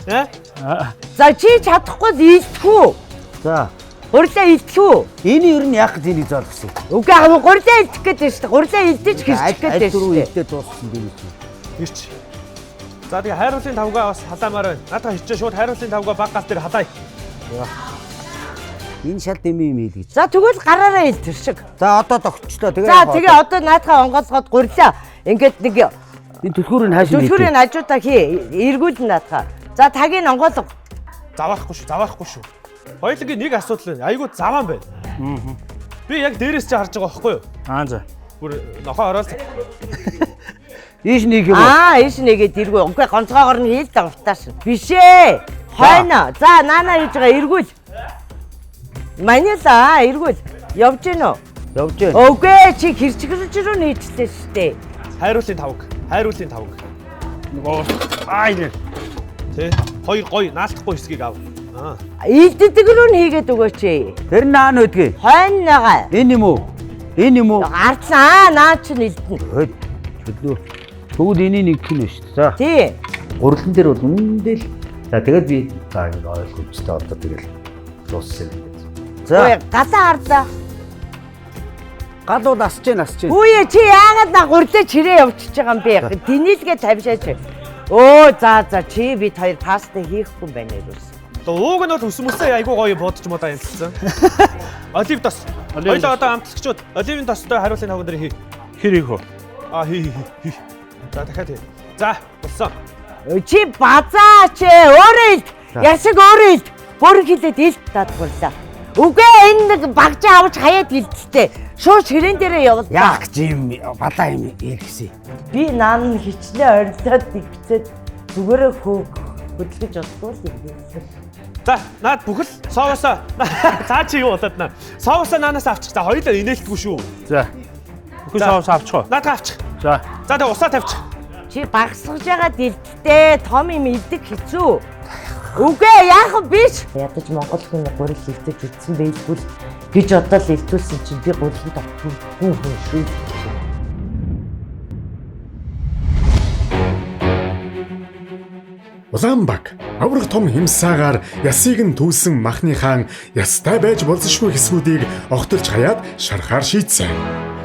За чи чадахгүй л илтгэв.
За.
Гурлаа илтгэв.
Энэ ер нь яг гэж энийг зоолгосон.
Үгүй аа гурлаа илтгэх гэдэг шүү дээ. Гурлаа илдэж хэрчих гэдэг
Аль
шүү
дөрөв
дээ.
илдээ дууссан юм чи.
Ирч. За тэгээ хайруулын тавгаа бас халаамаар байна. Наадхаа хичээ шууд хайруулын тавгаа баг гал дээр халаая.
Энэ шал дэмий юм хэлгэж.
За тэгвэл гараараа илтэршиг.
За одоо тогтчлоо. Тэгээ.
За тэгээ одоо наадхаа онгоцгоод гурлаа. Ингээд нэг
энэ түлхүүрийг хааш нь.
түлхүүрийн хажуудаа хий. Эргүүлнэ наадхаа. За тагийг онгоолго.
Заваахгүй шүү. Хоёулынгийн нэг асуудал байна. Айгуу заваан байна. Би яг дээрээс чи харж байгаа байхгүй юу?
За.
Бүр нохоо ороод
Ийш нэг юм.
Ийш нэгээд эргүү. Үгүй гонцгоогоор нь хийл давтааш. Биш ээ. Хойно. За наана хийж байгаа эргүүл. Манила эргүүл. Явж гин үү?
Явж байна.
Үгүй чи хэрчгэрж рүү нийтлээ шүү дээ.
хайруулын тавг.
Нөгөө энэ
Тэ. Хоёр гоё наалтахгүй хэсгийг ав.
Илддэг рүү нь хийгээд өгөөч.
Тэр наан өдгөө.
Хойно байгаа.
Энэ юм уу? Энэ юм уу?
Арцаа наа чи илдэнэ.
Хөд. Чөлөө. Тэгвэл энийг нэг хүн шүү дээ. За.
Тий.
Гурлан дээр бол үнэндээ л. За тэгээд би за ингэ ойлгомжтой одоо тэгэл дууссан юм.
Ой гадаа харлаа.
Гадуу насч.
Үе чи яагаад на гурлаа чирээ явчихж байгаа юм бэ? Динилгээ тавьшаач. За чи бид хоёр паста хийхгүй юм байна юус.
Ууг нь бол өсмөсөө айгуу гоё бодож модаа юмсан. Олив тос. Хоёлоо одоо амтлагчуд оливын тостой хариулын тавган дээр хий.
хэр их вэ?
Хий. За дахиад хий. За болсон.
Чи базаач өөрөө илт. Ясаг өөрөө илт. Бүр хилээд илт татгууллаа. Үгүй энэ нэг багжаа авч хаяад илттэй. Шууд ширээн дээрээ явал.
Яах гэж юм бадаа юм иргэсэн.
Би наан хичнээн орилоод игцээд зүгээрээ хөдөлгөж олдвол иргэсэн.
За наад бүхэл соосоо. Цаа чи юу болоод наа. Соосоо наанаас авчих. За хоёулаа инээлтгүй шүү.
За. Бүхэл соус авчих.
Наадгаа авчих.
За.
За тэгээ усаа тавьчих.
Чи багсгаж байгаа дилдтэй том юм илдэг хэцүү. Үгүй яах вэ биш. Ядаж Монгол хүн гурил илдэж үтсэн байлгүй гэж одоо л илтүүлсэн чинь би гурилд авчихгүй хүн шүү.
Улаанбаг аврах том хэмсаагаар ясыг нь түүсэн махны хаан ястай байж болзошгүй хэсгүүдийг огтолж хаяад шарахаар шийдсэн.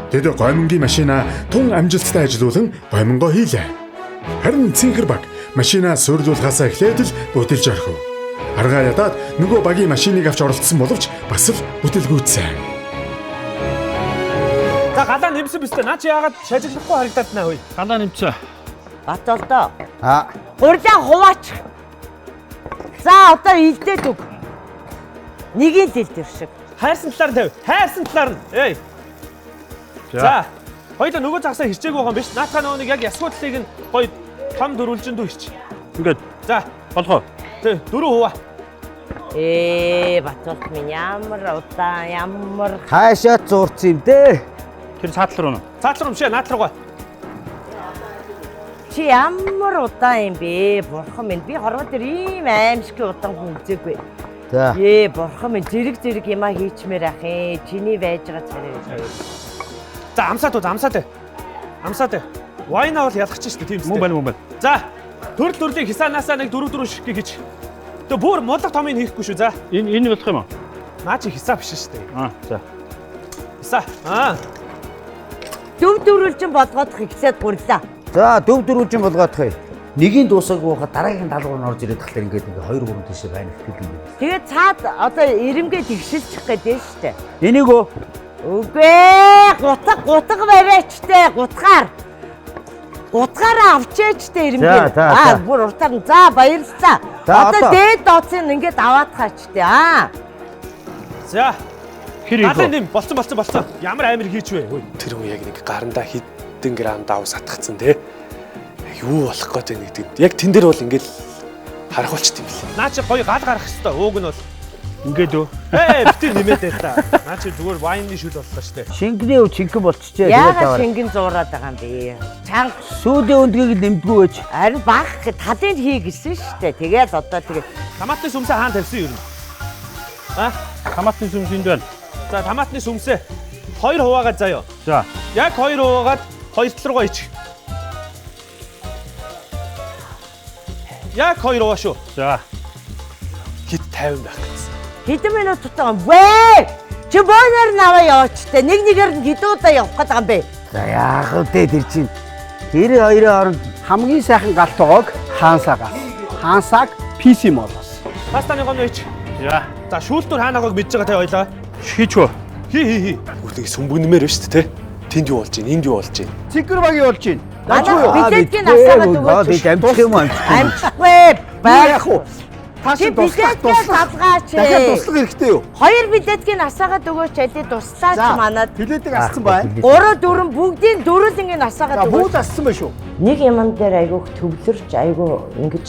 Тэд гомингийн машина тун амжилттай ажилуулан гомингоо хийлээ. Харин Цэнхэр баг машинаа суйрлуулахаас эхлээд л бүтэлж орхив. Аргаа ядаад нөгөө багийн машиныг авч оролцсон боловч бас л бүтэлгүйцсэн.
За галаа нэмсэн биз дээ. Наа чи яагаад шажиглахгүй харагдаад наа хөөе.
Галаа нэмцээ.
Батолдоо. Гурлаа хуваач. За одоо илдээд өг. Нэгийг л илдэр шиг.
Хайрсан талаар нь тавь. Хайрсан талаар нь. Эй. За. Хоёул нөгөө загсаа хэрчээг байгаа юм биш. Наатаа нөгөө нэг яг ясгуу талыг нь гоё том дөрвөлжин дүү ирч.
Ингээд.
За.
Болох уу?
Тэ дөрөв хуваа.
Батолд минь ямар удаа ямар
Хаашаа зурц юм дээ.
Тэр цаатлар уу?
Цаатлар юм шээ наатларгаа.
чи ямар удаан юм бэ? Бурхан минь би хорвоо дээр ийм аимшиг удаан хүн үзээгүй.
За.
Бурхан минь зэрэг юмаа хийчмээр ах юм. Чиний байж байгаа царай.
За амсаад. Вайнаа бол ялгач шүү дээ тийм үстэй.
Мөн байна.
За төрлийн хисаанаасаа нэг 4 ширхэг гэж. Тэгээ бүр модлог томыг хийхгүй шүү. За
Энэ болох юм уу?
наа чи хисаа биш шүү дээ.
За.
Хисаа.
Дөв дөрүүлжин болгоодох ихсээд гурлаа.
За дөв дөрвөлжин болгоодох юм. Нэгийн дуусаагүй байхад дараагийн даалгавар нь орж ирээд тахлаар ингээд 2 3 тийшээ байна гэдэг юм.
Тэгээд цаад одоо ирэмгээ тэгшилчих гээд шүү дээ.
Энийг үү?
Үгүй гутга бариачтай гутгаараа авчээчтэй ирэмгээ. Бүр уртаар нь за баярлалаа. Одоо дээд дооцыг ингээд аваадхаачтай
За
хэрэг.
Галын болцсон. Ямар амир хийч вэ?
Тэр хүн яг нэг гарандаа хідэн грамм давуу сатгцсан те. Юу болох гээд байна гэдэг. Яг тэн дээр бол ингээл харахулчт юм бэл.
Наа чи гоё гал гарах хэвээр. Ууг нь бол
Ингээд үү?
битэр нэмээд байта. Наа чи зүгээр вайны шүл боллоо штэ.
Шингэний өв чинхэн болчихжээ.
Яагаад шингэн зуураад байгаа юм бэ? Чанга
Сүүдийн өндгийг л нэмдгүү байж.
харин баг талын хий гэсэн шүү дээ. Тэгээд одоо тэгээд
Томатны сүмсээ хаана тавьсан юу?
Томатны сүмс энд байна.
За томатны сүмсээ 2 хуваагаад заяа.
За.
Яг 2 хуваагаад 2 тал руугаа ич. Яг 2 хуваа шүү.
За.
Хит 50 байх гэсэн.
хэдэн минут тутаа вэ? Чи бооноор наваа яваачтай. Нэгээр нь хэдэн удаа явах гээд байгаа юм бэ?
За яах вэ тэр чинь. Тэр хоёрын хооронд
хамгийн сайхан галт тоогоог хаансаагаас. Хаансааг PC молоос.
Пастаны гомно ич.
За.
За шүүлтүр хаанагааг мэдж байгаа те ойлоо.
Хийчвэ.
Хий.
Үрдэг сүмбгнэмээр байна шүү дээ те. Тэнд юу болж байна? Энд юу болж байна?
Цэгэр багийн болж байна.
Манай билетийн асаагаад өгөөч.
бид амчих юм уу?
Амчихгүй байх уу? Чи билетгээ салгаач.
Дахиад туслах хэрэгтэй юу?
2 билетгийн асаагаад өгөөч алий туслаач манад.
Билетийг ассан бай.
3 4 бүгдийн дөрүлэнгийн асаагаад өгөөч.
Бүгд ассан байх шүү.
Нэг юмн дээр айгуух төвлөрч айгуу ингэж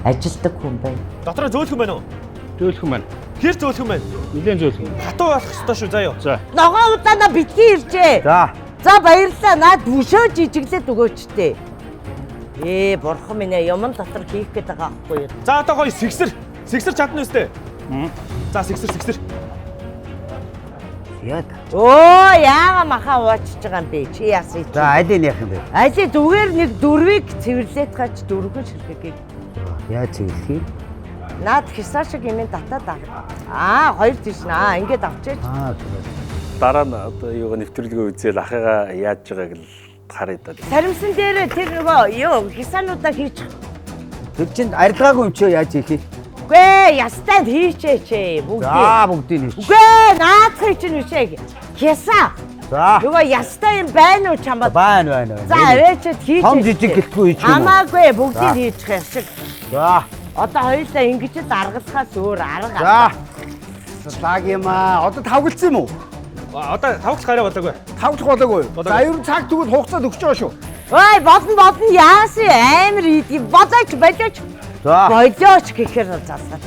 ажилдаг хүн байна.
Дотроо зөөлхөн байна уу?
Зөөлхөн байна.
Хэр зөөлхөн байна?
Нилээн зөөлхөн.
Хатуу байх ёстой шүү заяа.
За.
Ногоо удаана битгий иржээ. За баярлалаа. Наад бүшөө жижиглээд өгөөчтэй. Бурхан минь юмн дотор хийх гээд байгаа байхгүй юу?
За одоо гоё сэгсэр чадна үстэй. За сэгсэр.
Яа.
Яага маха уучж байгаа юм бэ? Чи яасан чи?
За алийг яах юм бэ?
Алий зүгээр нэг дөрвийг цэвэрлээд гаач дөрвөн ширхэг.
Яа цэвэрлэх юм?
Наад хисаа шиг юм татаад аа. Хоёр тийш наа. Ингээд авчаач.
Дараа нь одоо юугаа нэвтрүүлгээ үзээл ахыгаа яаж байгааг л харъя даа.
Саримсан дээр тэр нөгөө хисаануудаа хийчих.
Тэр чинь арилгаагүй юм чи яаж хийх юм?
Үгүй ястад хийчээч бүгдийг.
За бүгдийг хийчих.
Үгүй наад чинь үчээ. Хисаа.
За.
Нөгөө ястаа юм байна уу чамд?
Байна.
За авээчэд хийчээч.
Том жижиг гэлтгүй хийчих юм уу?
Хамаагүй бүгдийг хийчих юм шиг.
За.
Одоо хоёулаа ингэж л аргалахаас өөр арга.
За. Лаг юм аа. Одоо тавгалцсан юм уу?
Одоо тавхлах хараа болоогүй.
Тавгалах болоогүй. За ер нь цаг тэгвэл хугацаа өгч байгаа шүү.
Ой бодно яасан амар идэх болооч.
За.
Болооч гэхээр залсаа.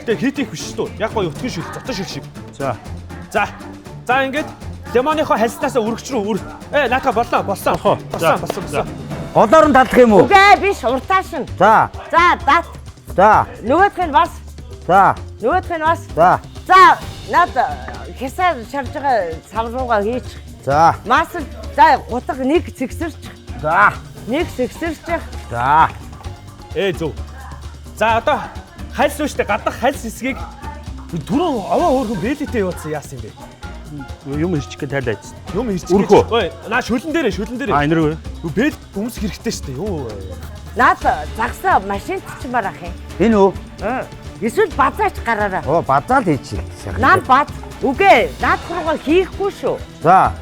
Гэтэ хит их биш шүү. Яг гоё өтгөн шил, зотон шил шиг.
За.
За ингээд лимоныхоо хальснаас өргөч рүү наатаа болсон. Болсон.
Голоор нь талах юм уу?
Үгүй биш уртааш нь.
За.
Дат.
За.
Нөгөөх нь бас.
За.
За. Наад хисаа шарж байгаа сав руугаа хийчих.
За.
Мас за гутга нэг цэгсэрч.
За.
Нэг цэгсэрч.
За.
Зөв. За одоо хальс үүштэй гадах хальс хэсгийг түрүүн овоо хөөрхөн бэлэтээ явуулсан яасан юм бэ?
Юм ирчих гэ тайлаа ийц.
Юм ирчих.
Үрхөө.
Ой, наа шүлэн дээр.
Энэргүй.
Бэл хүмүүс хэрэгтэй шүү дээ. Юу.
Наад загсаа машинт ч марах юм.
Энэ үү?
Эсвэл базаач гараараа.
Базаа л хийчих.
Наад баз. Үгүй, наад руугаа хийхгүй шүү.
За.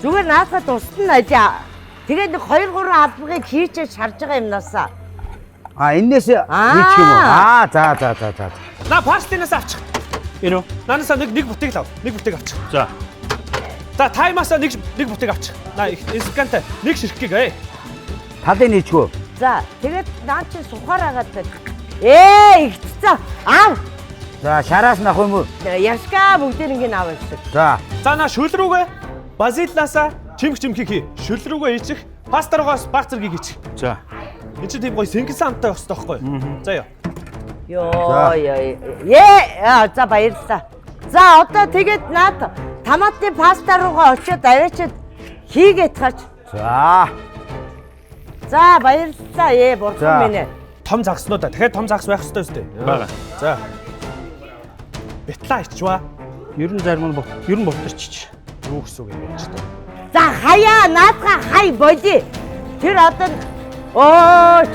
Зүгээр наадхаа тусна алиа. Тэгээд нэг 2 3 албагийг хийчээ шарж байгаа юмнасаа.
Энээс хийчих юм уу? За.
Наа пастинаас авчих.
Энэ үү?
Наанасаа нэг бутыг л ав. Нэг бутыг авчих.
За.
За таймасаа нэг бутыг авчих. Наа эскантай нэг ширхгийг
Талын хийчихв.
За, тэгээд наа чи сухаар агаад игцээ. Аав.
За, шараас нах юм уу?
Яшка бүгдээр ингэ аав шүү.
За.
За наа шүл рүүгээ базилнасаа чимхийг хий. Шүл рүүгээ хийчих. Паста руугаас баг зэргийг хийчих.
За.
Энд чинь тийм гоё сэнгэн самтай өстой байхгүй юу? За яа.
Йоо. За баярлалаа. За одоо тэгээд наад томатын паста руугаа очиод аваачаад хийгээд тааж. За баярлалаа. Бурхан минь.
Том загснуудаа дахиад том загс байх хэрэгтэй үстэй.
Бага.
За. Битла ичваа.
Ер нь зарим нь ер нь бутарчиж.
Юу гэсэн үг юм бэ ч та.
За хаяа наадга хай боли. Тэр одоо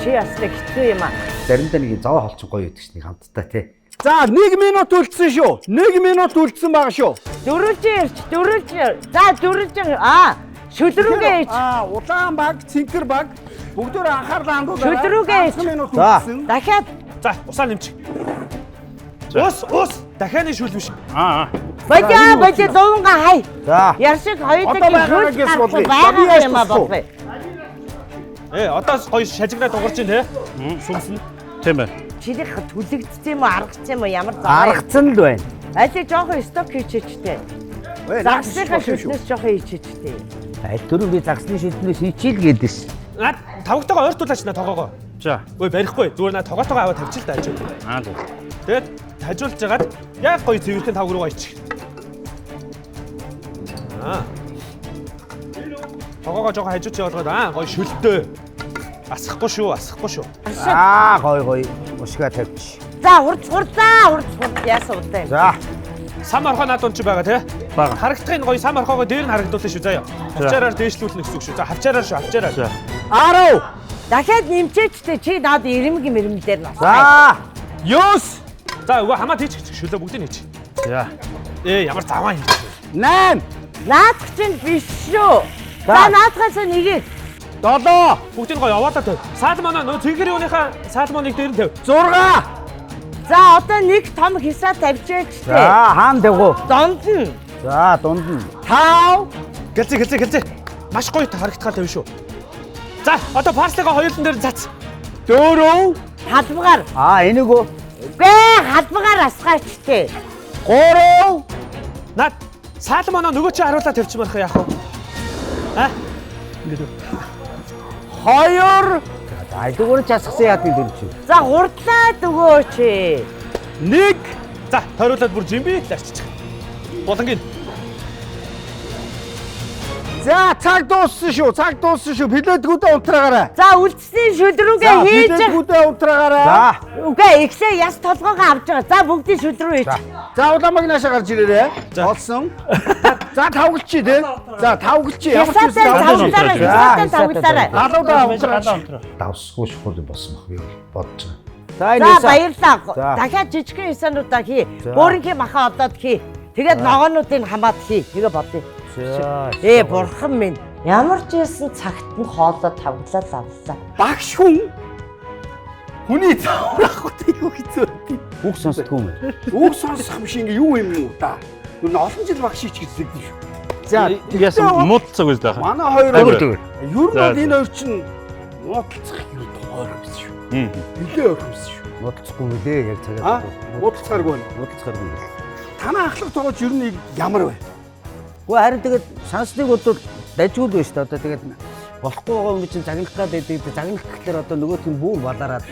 чи ясдаг хэцүү юм аа.
Заримдаа нэг зав холчин гоё байдаг ш нэг хамтдаа тий.
За 1 минут үлдсэн шүү. 1 минут үлдсэн байгаа шүү.
Дөрвөлж. За дөрвөлж. Шүлрүүгээ ич.
Улаан баг, цэнхэр баг бүгдөө анхаарлаа хандуулаарай.
Шүлрүүгээ ич.
10 минут үлдсэн.
Дахиад.
За усаа нэмчих. Ус. Дахианы шүл биш.
Боли дуунга хай.
За.
Яршиг
Одоо
хоёрыг
байгаагаа гэс болъё.
байгаа юм аа болъё.
Одоо гоё шажигнаа дугарч ин те. Сүмс нь.
Тийм бай.
Чихэх түлэгдсэн юм уу, аргацсан юм уу, ямар зам.
Аргацсан л байна.
Аль жоохон сток хийчихтэй. Загсныхаа шүлнээс жоохон хийчихтэй.
Аль түрүү би загсны шилднээс хийчихэл гэдээс.
Наад тавгтайгаа ойртуулаач на тоогоогоо.
За.
Ой барихгүй. Зүгээр наа тоогоотойгоо аваад тавьчих л та ажиг.
За.
Тэгээд хажуулж жагаад яг гоё цэвэрхэн тавг руугаа ичих. Тоогоогоо жоохон хажууч явуулгаад гоё шүлтэй. Асахгүй шүү.
Гой. Ушгаа тавьчих.
За хурц яасан удаа.
За.
Сам орхоо наад унч байгаа те.
Бага.
Харагдахын гоё сам орхоогоо дээр нь харагдуулна шүү заяа. Хавчаараар дээшлүүлнэ гэсэн үг шүү. За хавчаараар.
За.
10.
Дахиад нэмчээчтэй чи наад ирэмэг дээр нас.
За.
9.
За өвөө хамаад хийчих шүлээ бүгдийг нээчих.
За.
Ямар заваа хийчих.
8.
Наадах чинь биш шүү. За наадахаас нэгийг.
7.
Бүгдийг гоё яваалаа төв. Саалмоноо нөө цэнхэр юуныхаа саалмоныг дээр нь төв.
6.
За одоо нэг том хисаа тавьчихжээ.
За хаан дэвгүү.
Донд нь.
За дунд нь.
5.
Гэлзээ. Маш гоё харагдахаар тавь шүү. За одоо парслигаа хоёулын дээр цац.
4.
Халбгаар.
Энийг үү.
Халбгаар асгаач.
3.
Наад саалмоноо нөгөө чи харуулаад тавьчихмарх яах вэ?
2.
Дүүгээр ч асгасан яадын дэр чи.
За хурдлаад өгөөч.
1.
За тойруулаад бүр жимбит л арчиж. Болонгийн.
За цаг дууссан шүү. Билетгүүдээ унтраагаарай.
За үлдсний шүлрүүгээ хийж.
Билетгүүдээ унтраагаарай.
За.
Үгүй ихсээ яс толгоогоо авч байгаа. За бүгдийн шүлрүү хийж.
За уламаг наашаа гарч ирээрэй. Олсон. За тавгалчи тий. За тавгалчи ямар ч
Хисаатай тавглаарай.
Галуудаа унтраач.
Давсгүй шухал болсон баг би бодож байгаа.
За баярлалаа. Дахиад жижигхэн хисаануудаа хий. Бөөрийнхээ маха одоод хий. Тэгээд ногоонуудыг хамаад хий. Тэгээ бодъё. Бурхан минь. Ямар ч байсан цагт нь хоолоо тавглаад авлаа.
Багш хүн. Хүний зааврахгүй юу хэцүү.
Үг сонсдгүй юм.
Үг сонсох биш ингээ юу юм уу та. Юу н олон жил багш хийч гэсэн юм шүү. За
Яасан муудцаг үз даа.
манай хоёр
Өөр.
ер нь бол энэ хоёр чинь муудалцах юу тохоор юм шүү. Нилээ өрхөмсөн шүү.
Муудалцахгүй мөлий яг цагаад.
Муудалцахааргүй.
Муудалцахааргүй.
Танаа ахлах тоогооч ер нь ямар вэ?
Гэхдээ харин тэгээд сансныг бол дажгүй л байна шүү дээ. Одоо тэгээд болохгүй байгаа юм чинь загнах гэдэг. Загнах гэхэлэр одоо нөгөөт нь бүр балаараад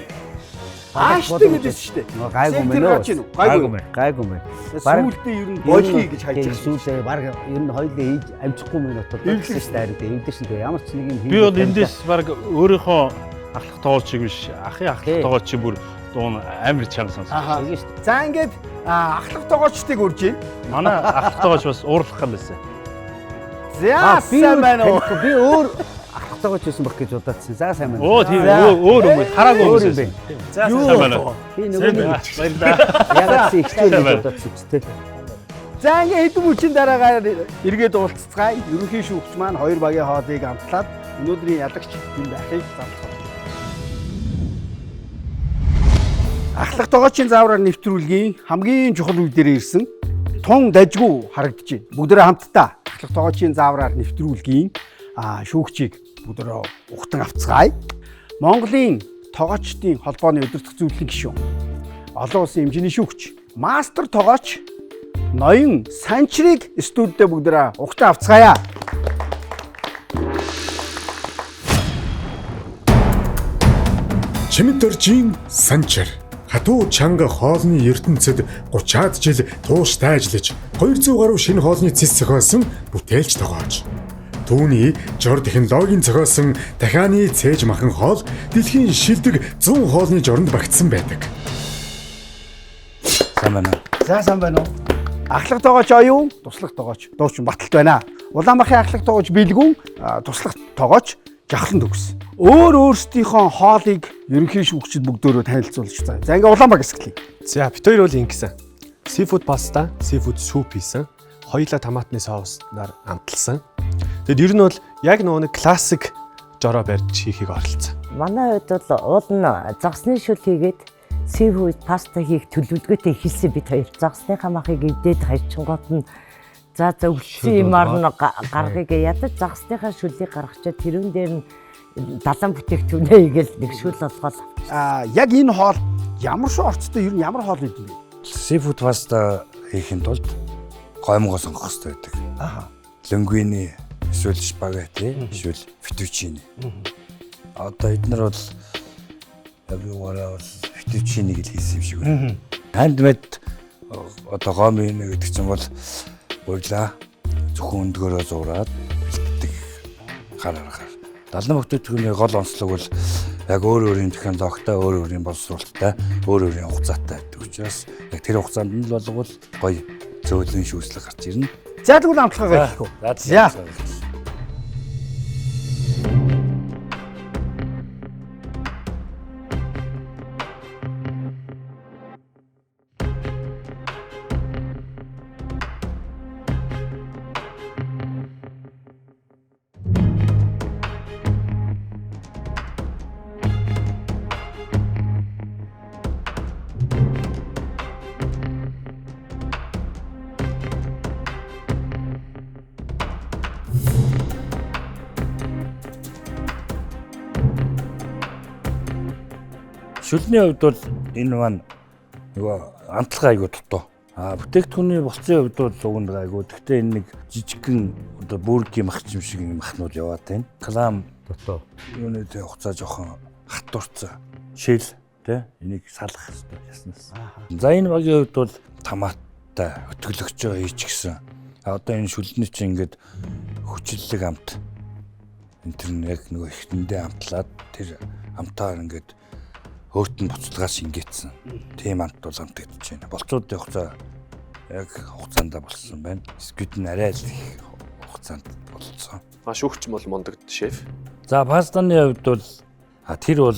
ааштай гэдээс шүү дээ.
Гайгүй мэн. Гайгүй мэн.
Сүүлдээ ер нь болий гэж хайж байгаа.
Сүүлдээ баг ер нь хоёулаа хийж амжихгүй мэн одоо хэлсэн шүү дээ. Харин эвдэж шүү дээ. Ямар ч нэг юм
Би бол эндээс баг өөрийнхөө ахлах тоолчиг биш. Ахын ахлах тоолч бүр дуун амар чанга сонсож.
За ингээд ахлах тоогоочдыг урьж байна.
Манай ахлах тоолч бас уурлах гал байсан.
За сайн байна уу?
Би өөр ахлах тоогооч байсан баг гэж удаадсан. За сайн байна.
Оо тийм өөр юм хараагүй
өөр
юм
юм
байна.
байна.
За
Юу
сайн байна.
Би нөгөө
Баярлалаа.
ягаад ч ихтэй удаадсан ч тийм.
За ингээд хэдэн хүчин дараагаар эргээд уулзцгаая. Ерөнхий шүүгч маань хоёр багийн хоолыг амтлаад өнөөдрийн ялагч энд ахыг зарлах. Ахлах тоогоочийн заавраар нэвтрүүлгийн хамгийн чухал үе дээр ирсэн тун дажгүй харагдаж байна. Бүгдээрээ хамтдаа ахлах тоогоочийн заавраар нэвтрүүлгийн шүүгчийг бүгдээрээ ухтан авцгаая. Монголын тоогоочдын холбооны удирдах зөвлөлийн гишүүн, олон улсын хэмжээний шүүгч, мастер тоогооч Ноён Санчрыг студидээ бүгдээрээ ухтан авцгаая.
Чимэд дөржийн Санчар хатуу чанга хоолны ертөнцид 30-аад жил тууштай ажиллаж 200 гаруй шинэ хоолны цэс зохиосон бүтээлч тогооч. Түүний жор технологийн зохиосон дахианы цээж махан хоол дэлхийн шилдэг 100 хоолны жоронд багтсан байдаг.
Сайн байна уу?
За сайн байна уу? Ахлах тогооч оюун, туслах тогооч дуучин Баталт байна. Улаанбахын ахлах тогооч Билгүн, туслах тогооч Жахлан төгс. Өөрсдийнхөө хоолыг ерөнхий шүүгчд бүгдөө танилцуулж байгаа. За ингээ Улаанбаг хэсгэлээ.
За бит хоёр бол ингэсэн. Seafood pasta, seafood soup хийсэн. Хоёулаа томатны соуснаар амталсан. Тэгэд ер нь бол яг нэг классик жороо барьж хийхийг оролцсон.
Манай хувьд бол уул нь загсны шүл хийгээд seafood pasta хийх төлөвлөгөөтэй хэлсэн бид хоёр. Загсныхаа махыг эвдээд хайчингууд нь за өвлсөн юмар нь гаргыг ядаж загсныхаа шүлийг гаргачаад тэрүүн дээр нь далайн бүтээгдэхүүнээ хийгээл нэг шүл болгоол.
Яг энэ хоол ямар шүү орцтой ер нь ямар хоол гэдэг вэ?
Seafood pasta хийхин тулд гоймгоо сонгох хэрэгтэй байдаг. Лингвини, эсвэл спагетти, эсвэл фетучини. Одоо эднэр бол яваараа бол фетучиниг л хийсэн юм шиг байна. Handmade одоо гомын гэдэг чинь бол уйлаа зөвхөн өндгөөрөө зураад бэлддэг гар аргаар. Далны бүтээгдэхүүний гол онцлог бол яг өөр өөрийн технологитой, өөр өөрийн боловсруулалттай, өөр өөрийн хугацаатай байдаг учраас яг тэр хугацаанд нь л болгол гоё зөөлөн шүүслэг гарч ирнэ.
За тэгвэл амтлагаа хийх үү?
За. Шүлний хувьд бол энэ маань нөгөө амтлагаа айгуу дутуу. Бүтээгдэхүүний болцсон хувьд бол уганд айгуу. Гэхдээ энэ нэг жижигхэн одоо бүргийн мах юм шиг юм махнууд яваад байна. Клам дутуу. Юуны тэ хуцаа жоохон хатуурцсан. Шил тэ энийг салах хэрэгтэй яснаас. За энэ багийн хувьд бол томаттай өтгөлөгчөө хийчихсэн. Одоо энэ шүлний чинь ингээд хүчлэг амт. Энэ тэр яг нөгөө ихтэндээ амтлаад тэр амтаар ингээд өөртөө буцалгаас ингээдсэн. Тийм амт бол амтагдаж байна. Болцоодын хугацаа яг хугацаанд болсон байна. Сквид нь арай л их хугацаанд болцсон.
Маш өгч бол мундаг шеф.
За пастаны хувьд бол тэр бол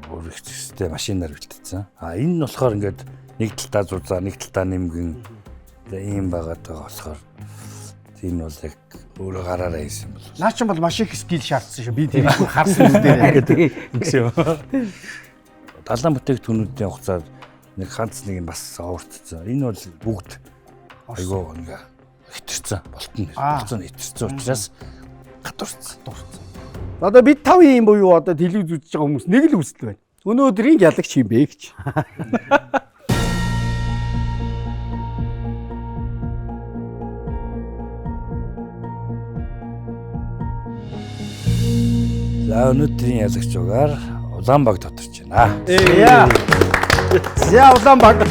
бүр их зүйтэй машинаар бэлтгэсэн. Энэ нь болохоор ингээд нэг талдаа зузаа, нэг талдаа нэмгэн ийм байгаад байгаа болохоор тийм бол яг өөрөө гараараа хийсэн бол.
Наа чинь бол маш их скил шаардсан шүү. Би тэрийг харсан үдээр
гэсэн юм. Далайн бүтээгдэхүүнүүдийн хугацаад нэг ганц нэг юм бас овертцсан. Энэ бол бүгд айгуу ингээ хэтэрсэн болтон хэтэрсэн учраас гатуурсан.
Одоо бид 5 юм буюу одоо телевиз үзэж байгаа хүмүүс нэг л үзэл байна. Өнөөдрийн ялагч юм бэ гэж.
За өнөөдрийн ялагч угаар Улаанбаг доторч байна.
За Улаанбаг.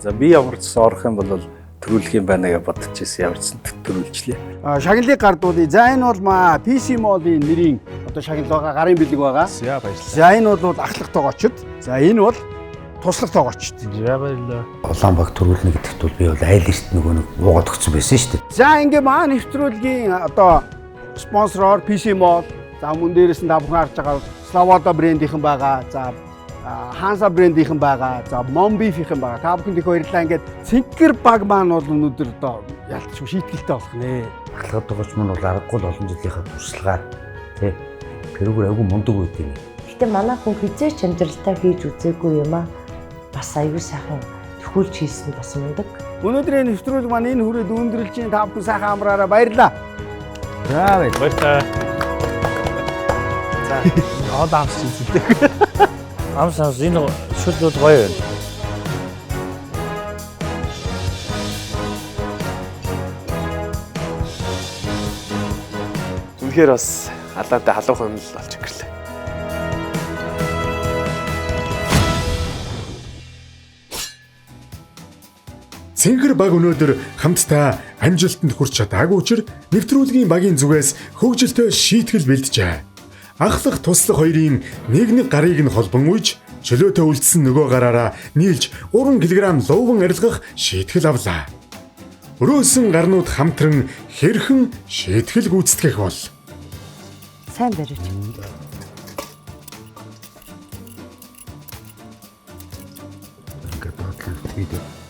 За би ямар ч орох юм бол төрүүлэх юм байна гэж бодож ирсэн. Ямар ч төрүүлжлээ.
Шагналыг гардуулъя. За энэ бол PC Mall-ийн нэрийн одоо шагналгаа гарын бэлэг байгаа.
За баярлалаа.
За энэ бол ахлах тоогоочд. За энэ бол туслах тоогоочд.
За баярлалаа.
Улаанбаг төрүүлнэ гэдэгт бол би бол айл эрт нөгөө нэг уугаад өгсөн байсан шүү дээ.
За ингээ нэвтрүүлгийн одоо спонсороор PC Mall. За мөн дээрээс нь та бүхэн харж байгаа Slavoda брэндийнхэн байгаа. За Hansa брэндийнхэн байгаа. За Monbeef-ийнхэн байгаа. Та бүхэнд их баярлалаа. Ингээд Цэнхэр баг маань бол өнөөдөр одоо ялцгүй шийтгэлтэй болох нэ.
Ахлах тогооч мань бол аргагүй л олон жилийнхаа туршлагаар тий тэрүүгээр айгүй мундаг үйдэг юм.
Гэтэ манай хүн хизээч амьдралтаа хийж үзээгүй юм аа. Бас аюу сайхан төхүүлж хийсэн бас мундаг.
Өнөөдрийн нэвтрүүлэг маань энэ хүрээд өндөрлж чинь та бүхэн сайхан амраараа баярлалаа.
За баярлалаа. За одоо амс үздэг.
Амс энэ шүл бол гоё байна.
Үнэхээр бас алаатай халуухан л болж өнгөрлөө.
Цэнгэр баг өнөөдөр хамтдаа амжилтанд хүрч чадаагүй учраас нэвтрүүлгийн багийн зүгээс хөгжилтэй шийтгэл бэлджээ. Ахлах туслах хоёрын нэг гарыг нь холбон үйж чөлөөтэй үлдсэн нөгөө гараараа нийлж 3 кг луван арилгах шийтгэл авлаа. Өрөөсөн гарнууд хамтран хэрхэн шийтгэл гүйцэтгэх бол
Сайн барьж.
Ингээд бодлоо.